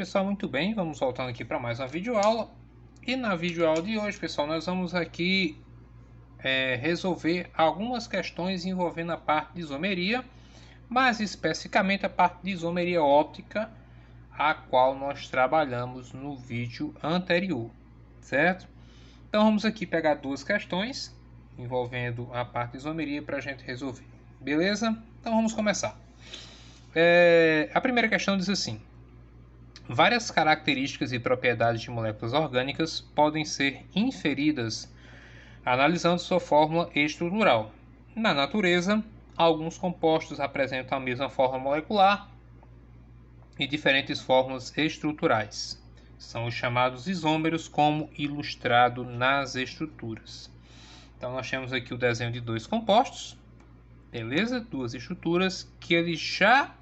pessoal, muito bem, vamos voltando aqui para mais uma videoaula. E na videoaula de hoje, pessoal, nós vamos aqui resolver algumas questões envolvendo a parte de isomeria, mais especificamente a parte de isomeria óptica, a qual nós trabalhamos no vídeo anterior, certo? Então vamos aqui pegar duas questões envolvendo a parte de isomeria para a gente resolver, beleza? Então vamos começar. A primeira questão diz assim: várias características e propriedades de moléculas orgânicas podem ser inferidas analisando sua fórmula estrutural. Na natureza, alguns compostos apresentam a mesma fórmula molecular e diferentes fórmulas estruturais. São os chamados isômeros, como ilustrado nas estruturas. Então nós temos aqui o desenho de dois compostos, beleza? Duas estruturas que ele já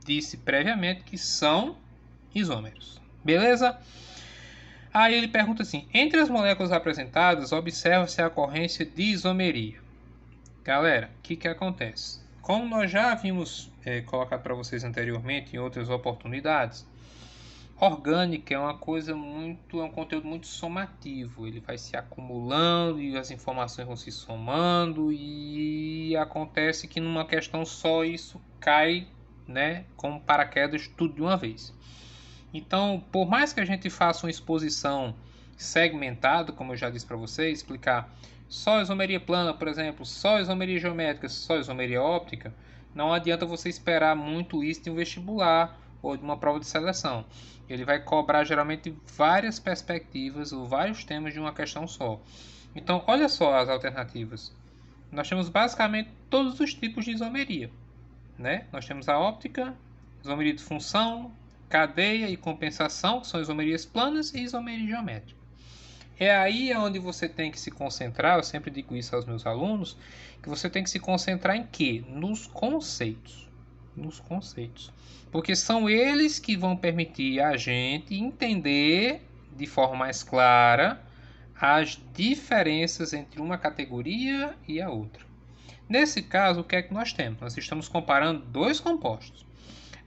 disse previamente que são isômeros, beleza? Aí ele pergunta assim: entre as moléculas apresentadas, observa-se a ocorrência de isomeria. Galera, o que acontece? Como nós já havíamos colocado para vocês anteriormente em outras oportunidades, orgânica é uma coisa um conteúdo muito somativo. Ele vai se acumulando e as informações vão se somando e acontece que numa questão só isso cai, né, como paraquedas tudo de uma vez. Então, por mais que a gente faça uma exposição segmentada, como eu já disse para vocês, explicar só isomeria plana, por exemplo, só isomeria geométrica, só isomeria óptica, não adianta você esperar muito isso de um vestibular ou de uma prova de seleção. Ele vai cobrar geralmente várias perspectivas ou vários temas de uma questão só. Então, olha só as alternativas. Nós temos basicamente todos os tipos de isomeria, né? Nós temos a óptica, isomeria de função, cadeia e compensação, que são isomerias planas, e isomeria geométrica. É aí onde você tem que se concentrar. Eu sempre digo isso aos meus alunos, que você tem que se concentrar em quê? Nos conceitos. Nos conceitos. Porque são eles que vão permitir a gente entender de forma mais clara as diferenças entre uma categoria e a outra. Nesse caso, o que é que nós temos? Nós estamos comparando dois compostos.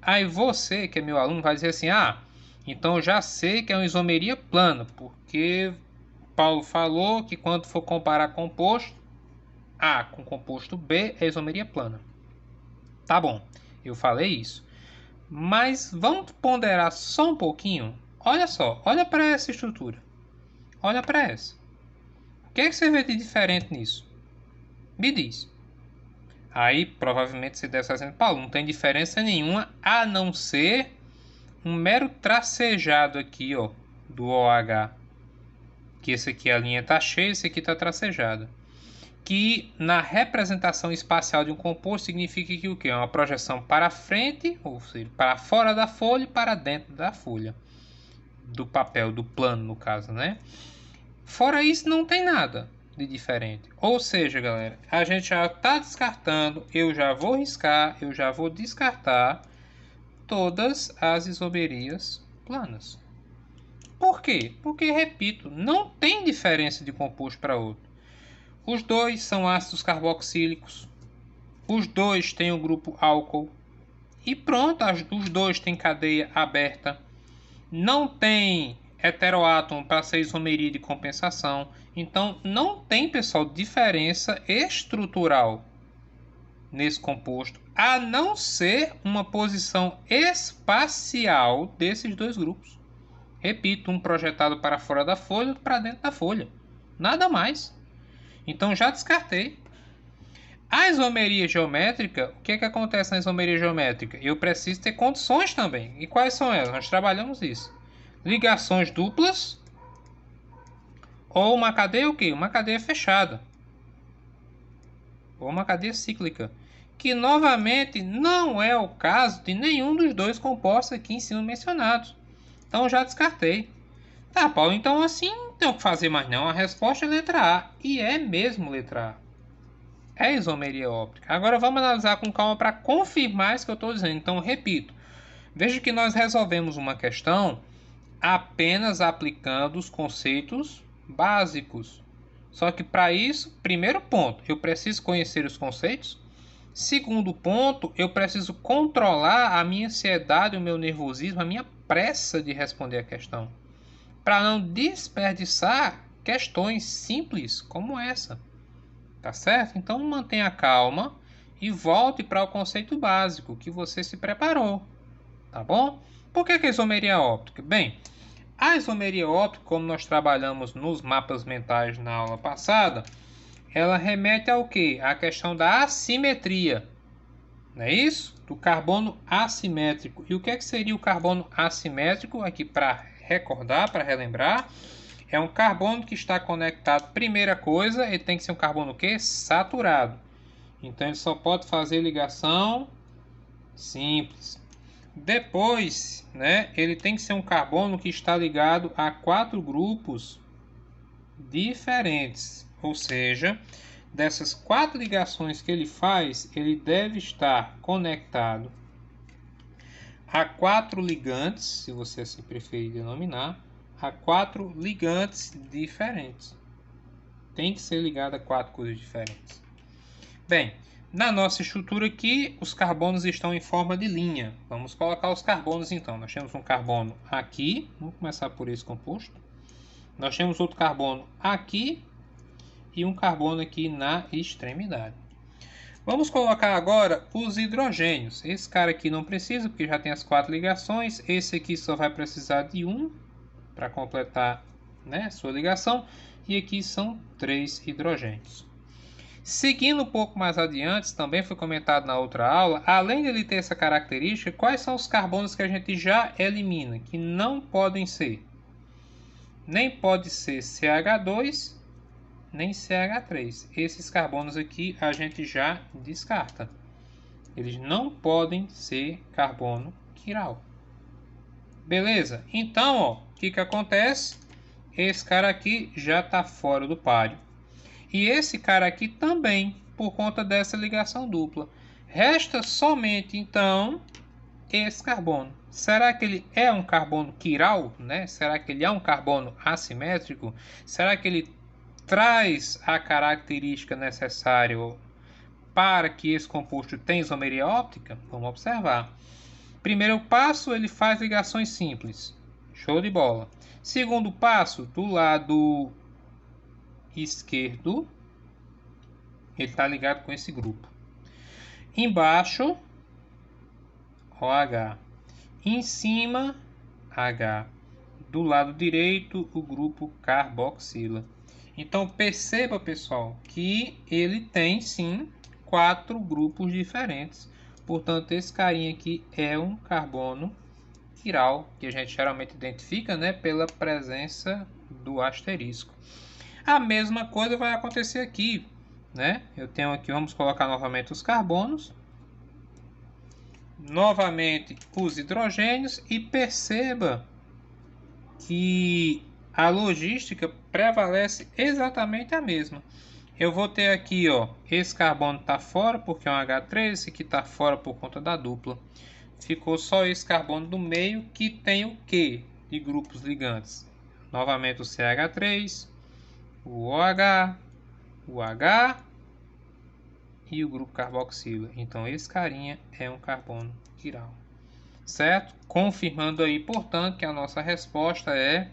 Aí você, que é meu aluno, vai dizer assim: então eu já sei que é uma isomeria plana, porque Paulo falou que quando for comparar composto A com composto B, é isomeria plana. Tá bom, eu falei isso. Mas vamos ponderar só um pouquinho? Olha só, olha para essa estrutura. Olha para essa. O que é que você vê de diferente nisso? Me diz. Aí provavelmente você deve estar dizendo: Paulo, não tem diferença nenhuma a não ser um mero tracejado aqui, ó, do OH. Que esse aqui a linha está cheia, esse aqui está tracejado. Que na representação espacial de um composto significa que o quê? É uma projeção para frente, ou seja, para fora da folha e para dentro da folha. Do papel, do plano no caso, né? Fora isso não tem nada de diferente. Ou seja, galera, a gente já está descartando, eu já vou riscar, eu já vou descartar todas as isomerias planas. Por quê? Porque, repito, não tem diferença de composto para outro. Os dois são ácidos carboxílicos, os dois têm o grupo álcool e pronto, os dois têm cadeia aberta. Não tem heteroátomo para ser isomeria de compensação. Então não tem, pessoal, diferença estrutural nesse composto, a não ser uma posição espacial desses dois grupos. Repito, um projetado para fora da folha, outro para dentro da folha. Nada mais. Então já descartei. A isomeria geométrica, o que acontece na isomeria geométrica? Eu preciso ter condições também. E quais são elas? Nós trabalhamos isso. Ligações duplas ou uma cadeia o quê? Uma cadeia fechada. Ou uma cadeia cíclica. Que novamente não é o caso de nenhum dos dois compostos aqui em cima mencionados. Então já descartei. Tá, Paulo, então assim não tem o que fazer mais não. A resposta é letra A. E é mesmo letra A. É isomeria óptica. Agora vamos analisar com calma para confirmar isso que eu estou dizendo. Então, repito. Veja que nós resolvemos uma questão apenas aplicando os conceitos básicos. Só que para isso, primeiro ponto, eu preciso conhecer os conceitos. Segundo ponto, eu preciso controlar a minha ansiedade, o meu nervosismo, a minha pressa de responder a questão, para não desperdiçar questões simples como essa, tá certo? Então mantenha calma e volte para o conceito básico que você se preparou, tá bom? Por que a isomeria óptica? Bem, a isomeria óptica, como nós trabalhamos nos mapas mentais na aula passada, ela remete ao quê? À questão da assimetria, não é isso? Do carbono assimétrico. E o que seria o carbono assimétrico? Aqui para recordar, para relembrar, é um carbono que está conectado. Primeira coisa, ele tem que ser um carbono o quê? Saturado. Então ele só pode fazer ligação simples. Depois, né, ele tem que ser um carbono que está ligado a 4 grupos diferentes. Ou seja, dessas 4 ligações que ele faz, ele deve estar conectado a 4 ligantes, se você assim preferir denominar, a 4 ligantes diferentes. Tem que ser ligado a 4 coisas diferentes. Bem, na nossa estrutura aqui, os carbonos estão em forma de linha. Vamos colocar os carbonos então. Nós temos um carbono aqui, vamos começar por esse composto. Nós temos outro carbono aqui e um carbono aqui na extremidade. Vamos colocar agora os hidrogênios. Esse cara aqui não precisa, porque já tem as 4 ligações. Esse aqui só vai precisar de um para completar, né, sua ligação. E aqui são 3 hidrogênios. Seguindo um pouco mais adiante, também foi comentado na outra aula, além de ele ter essa característica, quais são os carbonos que a gente já elimina, que não podem ser? Nem pode ser CH2, nem CH3. Esses carbonos aqui a gente já descarta. Eles não podem ser carbono quiral. Beleza? Então, ó, o que acontece? Esse cara aqui já está fora do páreo. E esse cara aqui também, por conta dessa ligação dupla. Resta somente, então, esse carbono. Será que ele é um carbono quiral, né? Será que ele é um carbono assimétrico? Será que ele traz a característica necessária para que esse composto tenha isomeria óptica? Vamos observar. Primeiro passo, ele faz ligações simples. Show de bola. Segundo passo, do lado esquerdo, ele está ligado com esse grupo. Embaixo, OH. Em cima, H. Do lado direito, o grupo carboxila. Então, perceba, pessoal, que ele tem, sim, 4 grupos diferentes. Portanto, esse carinha aqui é um carbono quiral, que a gente geralmente identifica, né, pela presença do asterisco. A mesma coisa vai acontecer aqui, né? Eu tenho aqui, vamos colocar novamente os carbonos. Novamente os hidrogênios e perceba que a logística prevalece exatamente a mesma. Eu vou ter aqui, ó, esse carbono está fora porque é um H3, esse aqui está fora por conta da dupla. Ficou só esse carbono do meio que tem o que de grupos ligantes? Novamente o CH3, o OH, o H e o grupo carboxila. Então esse carinha é um carbono quiral. Certo? Confirmando aí, portanto, que a nossa resposta é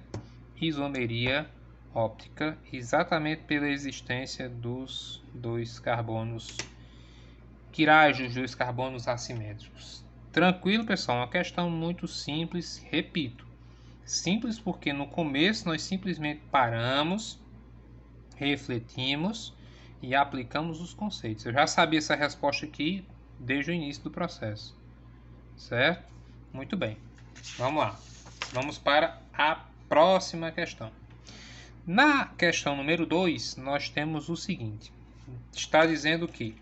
isomeria óptica, exatamente pela existência dos 2 carbonos quirais, dos 2 carbonos assimétricos. Tranquilo, pessoal? Uma questão muito simples, repito. Simples porque no começo nós simplesmente paramos, refletimos e aplicamos os conceitos. Eu já sabia essa resposta aqui desde o início do processo. Certo? Muito bem. Vamos lá. Vamos para a próxima questão. Na questão número 2, nós temos o seguinte. Está dizendo que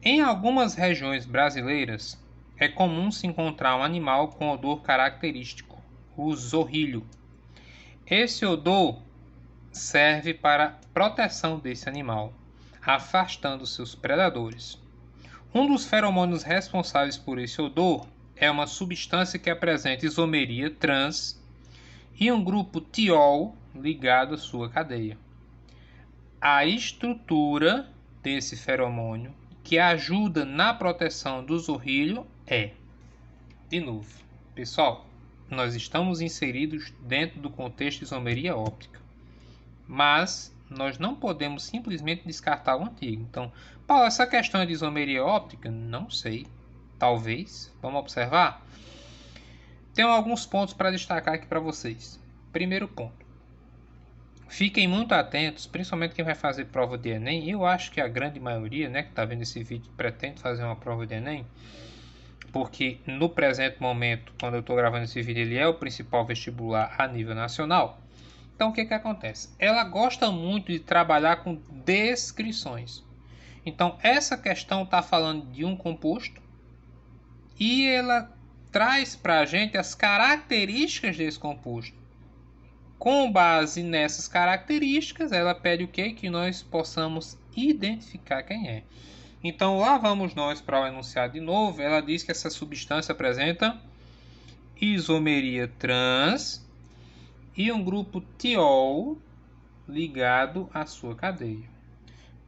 em algumas regiões brasileiras é comum se encontrar um animal com odor característico, o zorrilho. Esse odor serve para proteção desse animal, afastando seus predadores. Um dos feromônios responsáveis por esse odor é uma substância que apresenta isomeria trans e um grupo tiol ligado à sua cadeia. A estrutura desse feromônio que ajuda na proteção do zorrilho é, de novo, pessoal, nós estamos inseridos dentro do contexto de isomeria óptica, mas nós não podemos simplesmente descartar o antigo. Então, Paulo, essa questão de isomeria óptica, não sei, talvez, vamos observar. Tenho alguns pontos para destacar aqui para vocês. Primeiro ponto, fiquem muito atentos, principalmente quem vai fazer prova de Enem. Eu acho que a grande maioria, né, que está vendo esse vídeo, pretende fazer uma prova de Enem, porque no presente momento, quando eu estou gravando esse vídeo, ele é o principal vestibular a nível nacional. Então, o que acontece? Ela gosta muito de trabalhar com descrições. Então, essa questão está falando de um composto e ela traz para a gente as características desse composto. Com base nessas características, ela pede o quê? Que nós possamos identificar quem é. Então, lá vamos nós para o enunciado de novo. Ela diz que essa substância apresenta isomeria trans e um grupo tiol ligado à sua cadeia.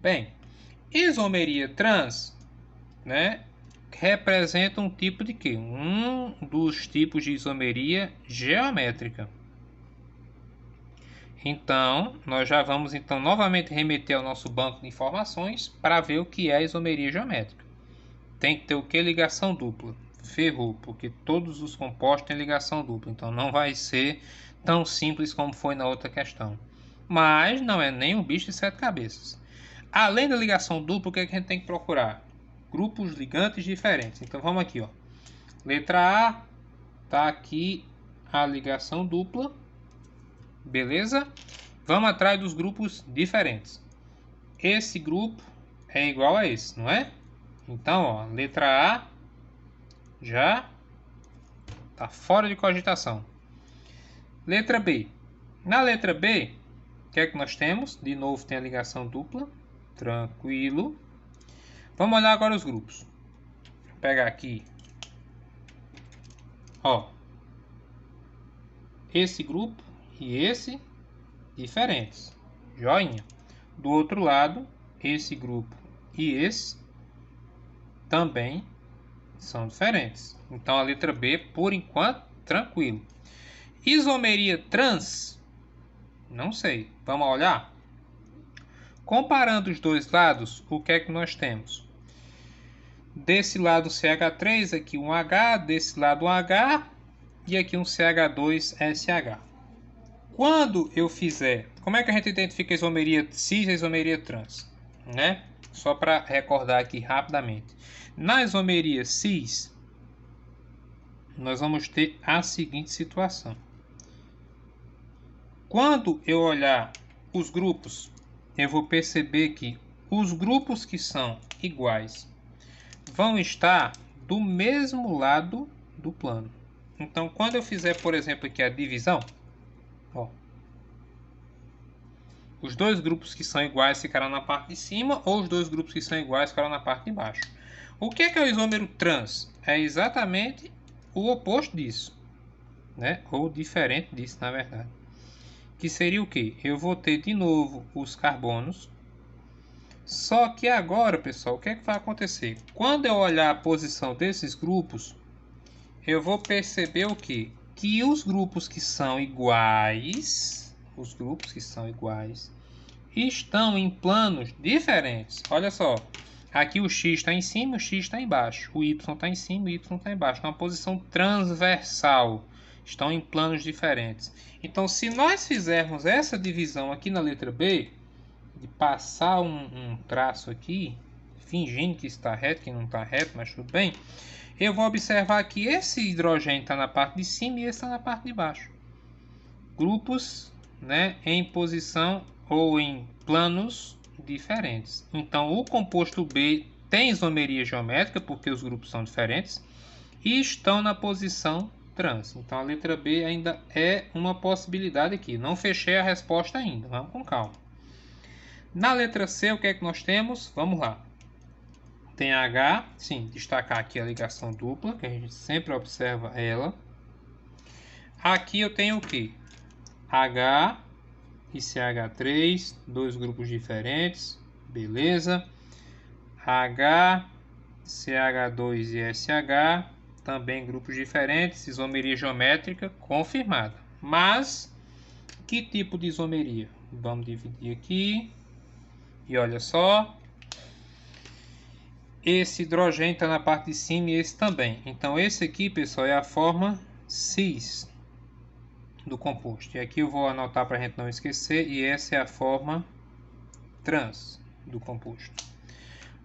Bem, isomeria trans, né, representa um tipo de quê? Um dos tipos de isomeria geométrica. Então, nós já vamos então novamente remeter ao nosso banco de informações para ver o que é isomeria geométrica. Tem que ter o que? Ligação dupla. Ferrou, porque todos os compostos têm ligação dupla, então não vai ser tão simples como foi na outra questão. Mas não é nem um bicho de sete cabeças. Além da ligação dupla, o que a gente tem que procurar? Grupos ligantes diferentes. Então vamos aqui, ó. Letra A, tá aqui a ligação dupla. Beleza? Vamos atrás dos grupos diferentes. Esse grupo é igual a esse, não é? Então, ó, letra A já tá fora de cogitação. Letra B. Na letra B, o que é que nós temos? De novo tem a ligação dupla. Tranquilo. Vamos olhar agora os grupos. Vou pegar aqui. Ó. Esse grupo e esse diferentes. Joinha. Do outro lado, esse grupo e esse também são diferentes. Então a letra B, por enquanto, tranquilo. Isomeria trans, não sei. Vamos olhar? Comparando os dois lados, o que é que nós temos? Desse lado CH3, aqui um H, desse lado um H e aqui um CH2SH. Quando eu fizer, como é que a gente identifica a isomeria cis e a isomeria trans, né? Só para recordar aqui rapidamente. Na isomeria cis, nós vamos ter a seguinte situação. Quando eu olhar os grupos, eu vou perceber que os grupos que são iguais vão estar do mesmo lado do plano. Então, quando eu fizer, por exemplo, aqui a divisão, ó, os dois grupos que são iguais ficarão na parte de cima, ou os dois grupos que são iguais ficarão na parte de baixo. O que é o isômero trans? É exatamente o oposto disso, né? Ou diferente disso, na verdade. Que seria o que? Eu vou ter de novo os carbonos. Só que agora, pessoal, o que é que vai acontecer? Quando eu olhar a posição desses grupos, eu vou perceber o quê? Que os grupos que são iguais, estão em planos diferentes. Olha só, aqui o X está em cima, o X está embaixo. O Y está em cima, o Y está embaixo. É uma posição transversal. Estão em planos diferentes. Então, se nós fizermos essa divisão aqui na letra B, de passar um traço aqui, fingindo que está reto, que não está reto, mas tudo bem, eu vou observar que esse hidrogênio está na parte de cima e esse está na parte de baixo. Grupos, né, em posição ou em planos diferentes. Então, o composto B tem isomeria geométrica, porque os grupos são diferentes, e estão na posição trans. Então, a letra B ainda é uma possibilidade aqui. Não fechei a resposta ainda, vamos com calma. Na letra C, o que é que nós temos? Vamos lá. Tem H, sim, destacar aqui a ligação dupla, que a gente sempre observa ela. Aqui eu tenho o que? H e CH3, dois grupos diferentes, beleza. H, CH2 e SH, também grupos diferentes, isomeria geométrica confirmada. Mas, que tipo de isomeria? Vamos dividir aqui. E olha só. Esse hidrogênio está na parte de cima e esse também. Então, esse aqui, pessoal, é a forma cis do composto. E aqui eu vou anotar para a gente não esquecer. E essa é a forma trans do composto.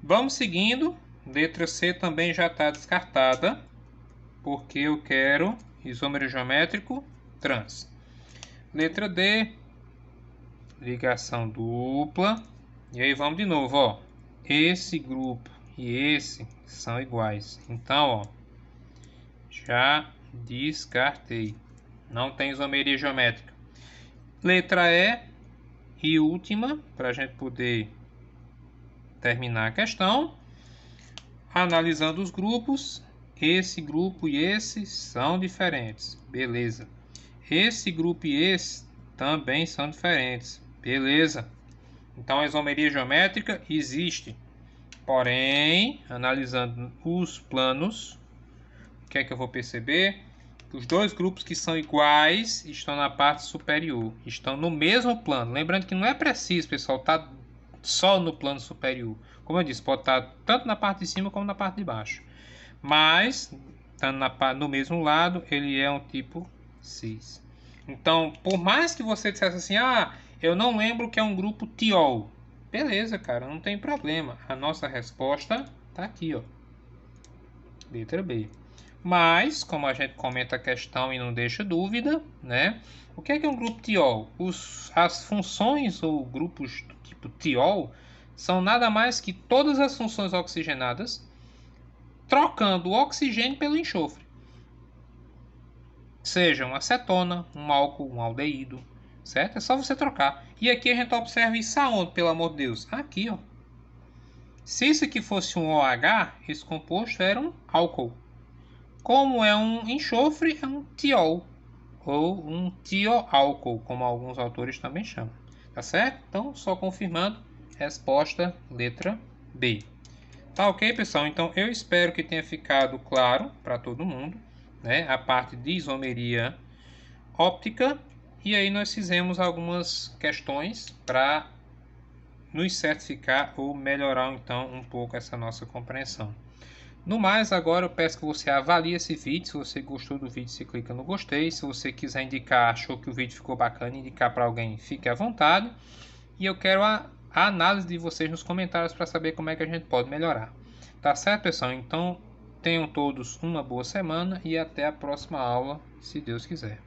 Vamos seguindo. Letra C também já está descartada, porque eu quero isômero geométrico trans. Letra D, ligação dupla. E aí vamos de novo, ó. Esse grupo e esse são iguais. Então, ó, já descartei. Não tem isomeria geométrica. Letra E última, para a gente poder terminar a questão. Analisando os grupos, esse grupo e esse são diferentes. Beleza. Esse grupo e esse também são diferentes. Beleza. Então, a isomeria geométrica existe. Porém, analisando os planos, o que é que eu vou perceber? Que os dois grupos que são iguais estão na parte superior. Estão no mesmo plano. Lembrando que não é preciso, pessoal, estar só no plano superior. Como eu disse, pode estar tanto na parte de cima como na parte de baixo. Mas, estando no mesmo lado, ele é um tipo cis. Então, por mais que você dissesse assim, eu não lembro que é um grupo tiol. Beleza, cara, não tem problema. A nossa resposta está aqui, ó. Letra B. Mas, como a gente comenta a questão e não deixa dúvida, né? O que é um grupo tiol? As funções ou grupos do tipo tiol são nada mais que todas as funções oxigenadas trocando o oxigênio pelo enxofre. Seja uma acetona, um álcool, um aldeído, certo? É só você trocar. E aqui a gente observa isso aonde, pelo amor de Deus? Aqui, ó. Se isso aqui fosse um OH, esse composto era um álcool. Como é um enxofre, é um tiol. Ou um tioálcool, como alguns autores também chamam. Tá certo? Então, só confirmando, resposta letra B. Tá ok, pessoal? Então, eu espero que tenha ficado claro para todo mundo, né, a parte de isomeria óptica. E aí nós fizemos algumas questões para nos certificar ou melhorar, então, um pouco essa nossa compreensão. No mais, agora eu peço que você avalie esse vídeo. Se você gostou do vídeo, você clica no gostei. Se você quiser indicar, achou que o vídeo ficou bacana, indicar para alguém, fique à vontade. E eu quero a análise de vocês nos comentários para saber como é que a gente pode melhorar. Tá certo, pessoal? Então, tenham todos uma boa semana e até a próxima aula, se Deus quiser.